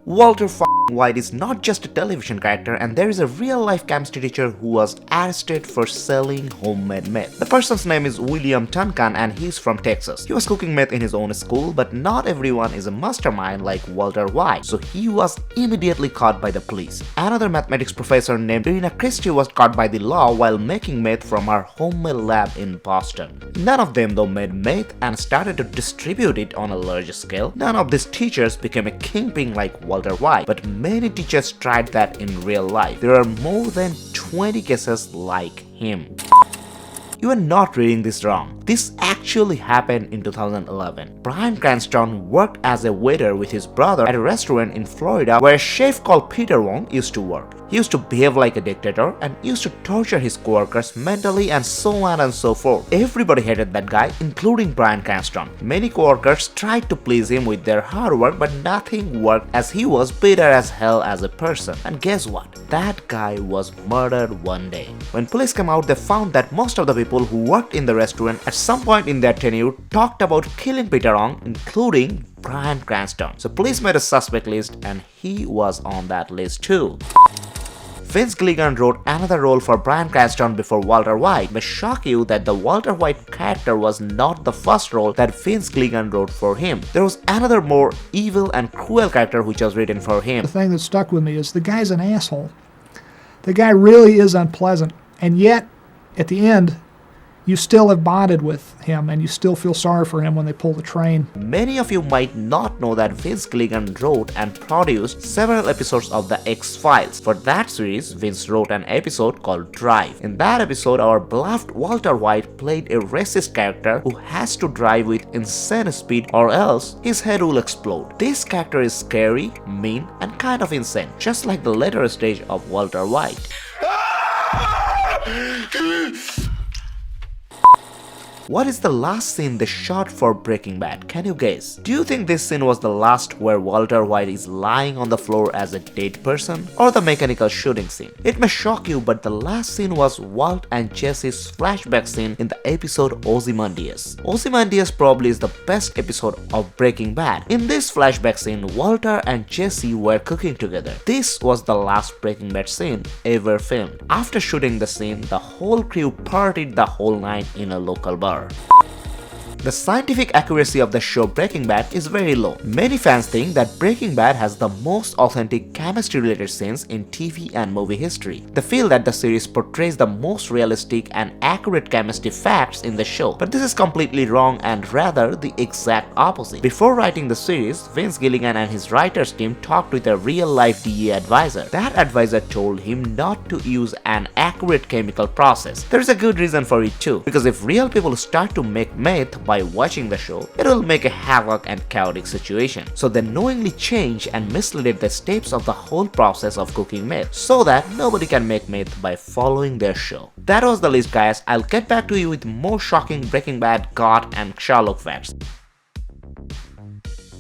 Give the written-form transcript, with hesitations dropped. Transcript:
Walter White is not just a television character, and there is a real-life chemistry teacher who was arrested for selling homemade meth. The person's name is William Tuncan and he's from Texas. He was cooking meth in his own school, but not everyone is a mastermind like Walter White, so he was immediately caught by the police. Another mathematics professor named Irina Christie was caught by the law while making meth from her homemade lab in Boston. None of them though made meth and started to distribute it on a large scale. None of these teachers became a kingpin like Walter White, but many teachers tried that in real life. There are more than 20 cases like him. You are not reading this wrong. This actually happened in 2011. Bryan Cranston worked as a waiter with his brother at a restaurant in Florida where a chef called Peter Wong used to work. He used to behave like a dictator and used to torture his coworkers mentally and so on and so forth. Everybody hated that guy, including Bryan Cranston. Many coworkers tried to please him with their hard work, but nothing worked as he was bitter as hell as a person. And guess what? That guy was murdered one day. When police came out, they found that most of the people who worked in the restaurant at some point in their tenure talked about killing Peter Wong, including Bryan Cranston. So police made a suspect list and he was on that list too. Vince Gilligan wrote another role for Bryan Cranston before Walter White. It may shock you that the Walter White character was not the first role that Vince Gilligan wrote for him. There was another more evil and cruel character which was written for him. The thing that stuck with me is the guy's an asshole. The guy really is unpleasant, and yet at the end you still have bonded with him and you still feel sorry for him when they pull the train. Many of you might not know that Vince Gilligan wrote and produced several episodes of The X-Files. For that series, Vince wrote an episode called Drive. In that episode, our beloved Walter White played a racist character who has to drive with insane speed or else his head will explode. This character is scary, mean, and kind of insane, just like the later stage of Walter White. What is the last scene they shot for Breaking Bad? Can you guess? Do you think this scene was the last where Walter White is lying on the floor as a dead person? Or the mechanical shooting scene? It may shock you, but the last scene was Walt and Jesse's flashback scene in the episode Ozymandias. Ozymandias probably is the best episode of Breaking Bad. In this flashback scene, Walter and Jesse were cooking together. This was the last Breaking Bad scene ever filmed. After shooting the scene, the whole crew partied the whole night in a local bar. The scientific accuracy of the show Breaking Bad is very low. Many fans think that Breaking Bad has the most authentic chemistry-related scenes in TV and movie history. They feel that the series portrays the most realistic and accurate chemistry facts in the show. But this is completely wrong and rather the exact opposite. Before writing the series, Vince Gilligan and his writers team talked with a real-life DEA advisor. That advisor told him not to use an accurate chemical process. There is a good reason for it too, because if real people start to make meth by watching the show, it will make a havoc and chaotic situation. So they knowingly changed and misleaded the steps of the whole process of cooking meth so that nobody can make meth by following their show. That was the list, guys. I'll get back to you with more shocking Breaking Bad, God, and Sherlock facts.